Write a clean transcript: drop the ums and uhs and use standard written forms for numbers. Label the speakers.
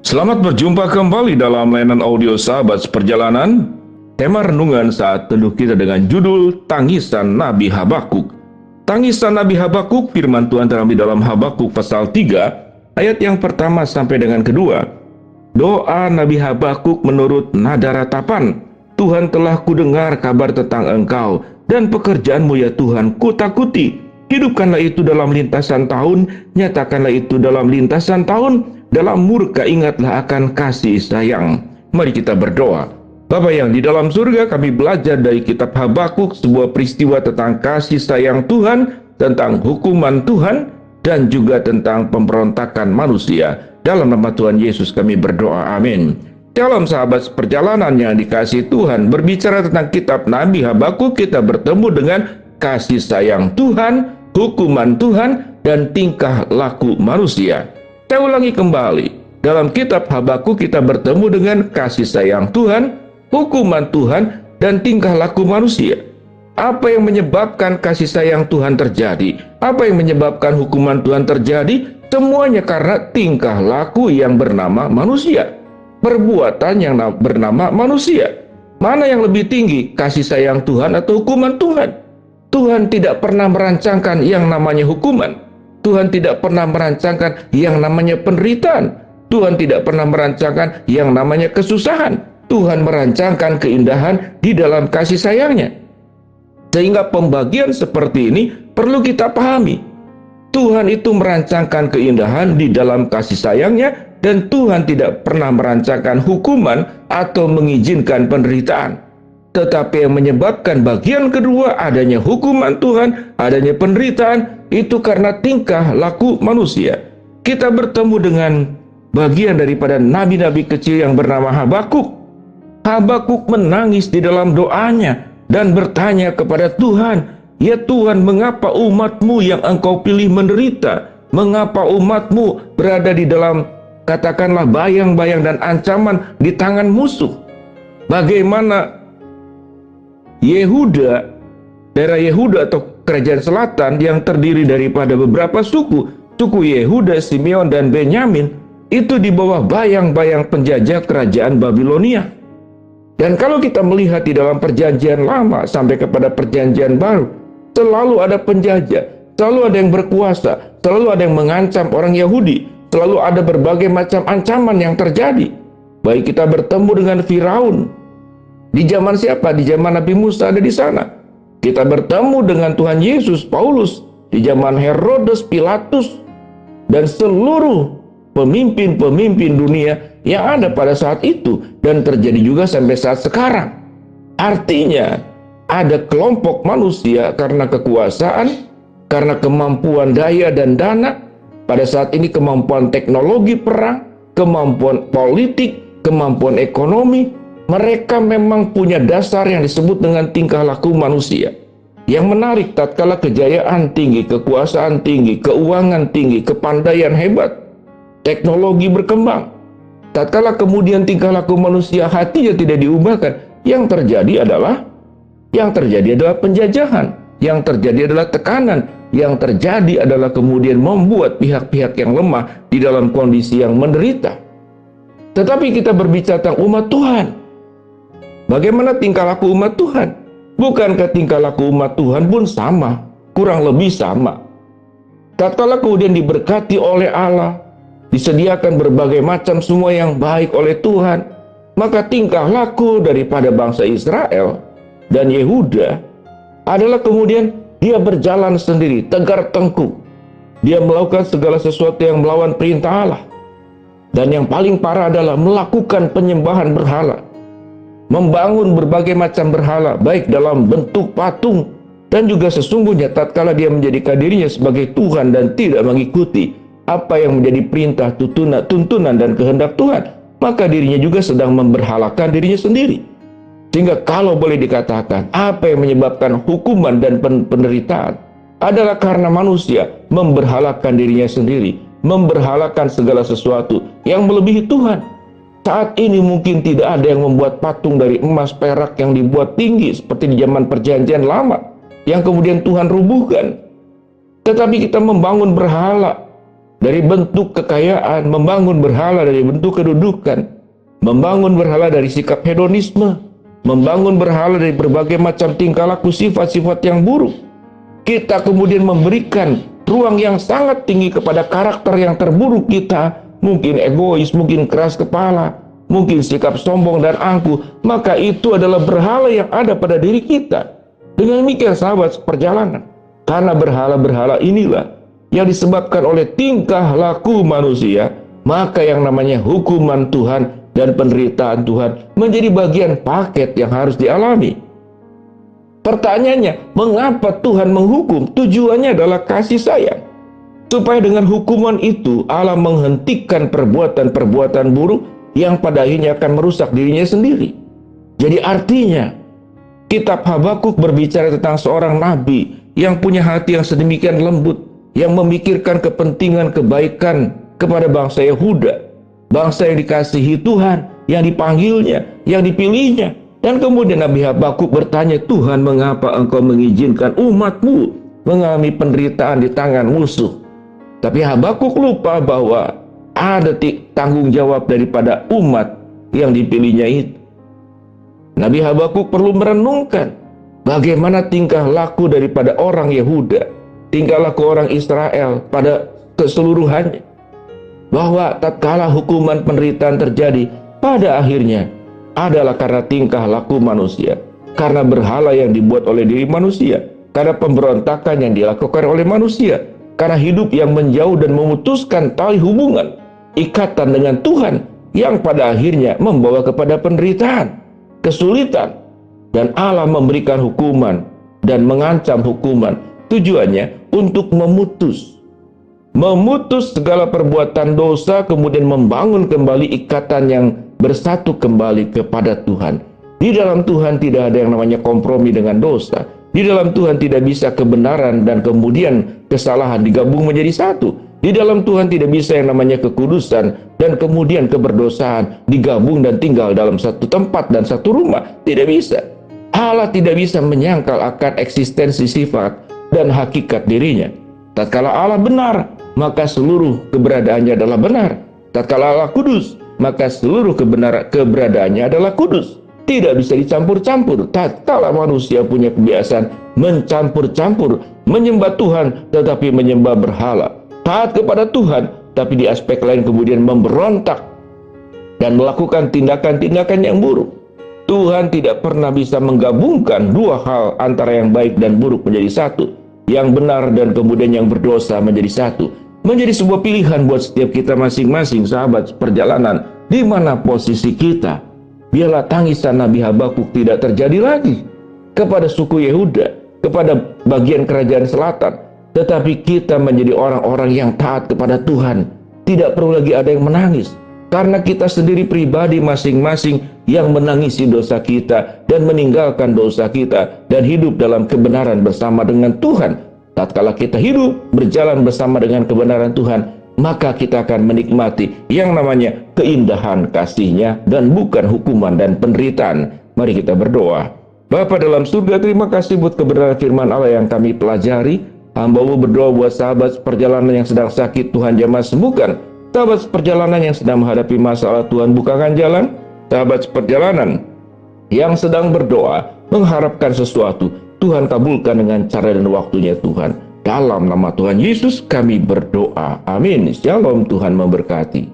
Speaker 1: Selamat berjumpa kembali dalam layanan audio Sahabat Seperjalanan. Tema renungan saat teduh kita dengan judul Tangisan Nabi Habakuk. Tangisan Nabi Habakuk, firman Tuhan terambil dalam Habakuk pasal 3, ayat yang pertama sampai dengan kedua. Doa Nabi Habakuk menurut nada ratapan. Tuhan telah kudengar kabar tentang engkau, dan pekerjaanmu ya Tuhan kutakuti. Hidupkanlah itu dalam lintasan tahun, nyatakanlah itu dalam lintasan tahun. Dalam murka ingatlah akan kasih sayang. Mari kita berdoa. Bapa yang di dalam surga, kami belajar dari kitab Habakuk sebuah peristiwa tentang kasih sayang Tuhan, tentang hukuman Tuhan, dan juga tentang pemberontakan manusia. Dalam nama Tuhan Yesus kami berdoa, amin. Dalam sahabat perjalanan yang dikasihi Tuhan, berbicara tentang kitab Nabi Habakuk, kita bertemu dengan kasih sayang Tuhan, hukuman Tuhan, dan tingkah laku manusia. Saya ulangi kembali, dalam kitab Habakuk kita bertemu dengan kasih sayang Tuhan, hukuman Tuhan, dan tingkah laku manusia. Apa yang menyebabkan kasih sayang Tuhan terjadi? Apa yang menyebabkan hukuman Tuhan terjadi? Semuanya karena tingkah laku yang bernama manusia. Perbuatan yang bernama manusia. Mana yang lebih tinggi, kasih sayang Tuhan atau hukuman Tuhan? Tuhan tidak pernah merancangkan yang namanya hukuman. Tuhan tidak pernah merancangkan yang namanya penderitaan. Tuhan tidak pernah merancangkan yang namanya kesusahan. Tuhan merancangkan keindahan di dalam kasih sayangnya. Sehingga pembagian seperti ini perlu kita pahami. Tuhan itu merancangkan keindahan di dalam kasih sayangnya, dan Tuhan tidak pernah merancangkan hukuman atau mengizinkan penderitaan. Tetapi yang menyebabkan bagian kedua, adanya hukuman Tuhan, adanya penderitaan, itu karena tingkah laku manusia. Kita bertemu dengan bagian daripada nabi-nabi kecil yang bernama Habakuk. Habakuk menangis di dalam doanya dan bertanya kepada Tuhan, "Ya Tuhan, mengapa umatmu yang engkau pilih menderita? Mengapa umatmu berada di dalam, katakanlah, bayang-bayang dan ancaman di tangan musuh? Bagaimana Yehuda, daerah Yehuda atau kerajaan selatan yang terdiri daripada beberapa suku Yehuda, Simeon, dan Benyamin, itu di bawah bayang-bayang penjajah kerajaan Babilonia." Dan kalau kita melihat di dalam perjanjian lama sampai kepada perjanjian baru, selalu ada penjajah, selalu ada yang berkuasa, selalu ada yang mengancam orang Yahudi, selalu ada berbagai macam ancaman yang terjadi. Baik kita bertemu dengan Firaun. Di zaman siapa? Di zaman Nabi Musa ada di sana. Kita bertemu dengan Tuhan Yesus, Paulus, di zaman Herodes, Pilatus, dan seluruh pemimpin-pemimpin dunia yang ada pada saat itu, dan terjadi juga sampai saat sekarang. Artinya, ada kelompok manusia karena kekuasaan, karena kemampuan daya dan dana, pada saat ini kemampuan teknologi perang, kemampuan politik, kemampuan ekonomi, mereka memang punya dasar yang disebut dengan tingkah laku manusia. Yang menarik, tatkala kejayaan tinggi, kekuasaan tinggi, keuangan tinggi, kepandaian hebat, teknologi berkembang, tatkala kemudian tingkah laku manusia hatinya tidak diubahkan, yang terjadi adalah penjajahan, yang terjadi adalah tekanan, yang terjadi adalah kemudian membuat pihak-pihak yang lemah di dalam kondisi yang menderita. Tetapi kita berbicara tentang umat Tuhan. Bagaimana tingkah laku umat Tuhan? Bukankah tingkah laku umat Tuhan pun sama? Kurang lebih sama. Tatkala kemudian diberkati oleh Allah, disediakan berbagai macam semua yang baik oleh Tuhan, maka tingkah laku daripada bangsa Israel dan Yehuda adalah kemudian dia berjalan sendiri, tegar tengkuk. Dia melakukan segala sesuatu yang melawan perintah Allah. Dan yang paling parah adalah melakukan penyembahan berhala. Membangun berbagai macam berhala, baik dalam bentuk patung, dan juga sesungguhnya tatkala dia menjadikan dirinya sebagai Tuhan dan tidak mengikuti apa yang menjadi perintah, tuntunan dan kehendak Tuhan, maka dirinya juga sedang memberhalakan dirinya sendiri. Sehingga kalau boleh dikatakan, apa yang menyebabkan hukuman dan penderitaan adalah karena manusia memberhalakan dirinya sendiri, memberhalakan segala sesuatu yang melebihi Tuhan. Saat ini mungkin tidak ada yang membuat patung dari emas, perak yang dibuat tinggi seperti di zaman perjanjian lama, yang kemudian Tuhan rubuhkan. Tetapi kita membangun berhala, dari bentuk kekayaan, membangun berhala dari bentuk kedudukan, membangun berhala dari sikap hedonisme, membangun berhala dari berbagai macam tingkah laku sifat-sifat yang buruk. Kita kemudian memberikan ruang yang sangat tinggi kepada karakter yang terburuk kita, mungkin egois, mungkin keras kepala, mungkin sikap sombong dan angkuh, maka itu adalah berhala yang ada pada diri kita. Dengan demikian sahabat perjalanan, karena berhala-berhala inilah yang disebabkan oleh tingkah laku manusia, maka yang namanya hukuman Tuhan dan penderitaan Tuhan menjadi bagian paket yang harus dialami. Pertanyaannya, mengapa Tuhan menghukum? Tujuannya adalah kasih sayang. Supaya dengan hukuman itu Allah menghentikan perbuatan-perbuatan buruk yang pada akhirnya akan merusak dirinya sendiri. Jadi artinya, kitab Habakuk berbicara tentang seorang nabi yang punya hati yang sedemikian lembut, yang memikirkan kepentingan kebaikan kepada bangsa Yehuda, bangsa yang dikasihi Tuhan, yang dipanggilnya, yang dipilihnya. Dan kemudian Nabi Habakuk bertanya, Tuhan, mengapa engkau mengizinkan umatmu mengalami penderitaan di tangan musuh? Tapi Habakuk lupa bahwa ada tanggung jawab daripada umat yang dipilihnya itu. Nabi Habakuk perlu merenungkan bagaimana tingkah laku daripada orang Yehuda, tingkah laku orang Israel pada keseluruhannya. Bahwa tatkala hukuman penderitaan terjadi, pada akhirnya adalah karena tingkah laku manusia, karena berhala yang dibuat oleh diri manusia, karena pemberontakan yang dilakukan oleh manusia, karena hidup yang menjauh dan memutuskan tali hubungan, ikatan dengan Tuhan, yang pada akhirnya membawa kepada penderitaan, kesulitan, dan Allah memberikan hukuman dan mengancam hukuman. Tujuannya untuk memutus segala perbuatan dosa, kemudian membangun kembali ikatan yang bersatu kembali kepada Tuhan. Di dalam Tuhan tidak ada yang namanya kompromi dengan dosa. Di dalam Tuhan tidak bisa kebenaran dan kemudian kesalahan digabung menjadi satu. Di dalam Tuhan tidak bisa yang namanya kekudusan dan kemudian keberdosaan digabung dan tinggal dalam satu tempat dan satu rumah. Tidak bisa. Allah tidak bisa menyangkal akan eksistensi sifat dan hakikat dirinya. Tatkala Allah benar, maka seluruh keberadaannya adalah benar. Tatkala Allah kudus, maka seluruh keberadaannya adalah kudus. Tidak bisa dicampur-campur. Tatkala manusia punya kebiasaan mencampur-campur, menyembah Tuhan tetapi menyembah berhala, taat kepada Tuhan tapi di aspek lain kemudian memberontak dan melakukan tindakan-tindakan yang buruk. Tuhan tidak pernah bisa menggabungkan dua hal antara yang baik dan buruk menjadi satu, yang benar dan kemudian yang berdosa menjadi satu. Menjadi sebuah pilihan buat setiap kita masing-masing, sahabat perjalanan, di mana posisi kita. Biarlah tangisan Nabi Habakuk tidak terjadi lagi kepada suku Yehuda, kepada bagian kerajaan selatan, tetapi kita menjadi orang-orang yang taat kepada Tuhan. Tidak perlu lagi ada yang menangis, karena kita sendiri pribadi masing-masing yang menangisi dosa kita dan meninggalkan dosa kita dan hidup dalam kebenaran bersama dengan Tuhan. Tatkala kita hidup berjalan bersama dengan kebenaran Tuhan, maka kita akan menikmati yang namanya keindahan kasih-Nya dan bukan hukuman dan penderitaan. Mari kita berdoa. Bapa dalam surga, terima kasih buat kebenaran firman Allah yang kami pelajari. Hamba-Mu berdoa buat sahabat perjalanan yang sedang sakit, Tuhan jamah sembuhkan. Sahabat perjalanan yang sedang menghadapi masalah, Tuhan bukakan jalan. Sahabat perjalanan yang sedang berdoa, mengharapkan sesuatu, Tuhan kabulkan dengan cara dan waktunya Tuhan. Dalam nama Tuhan Yesus kami berdoa. Amin. Shalom, Tuhan memberkati.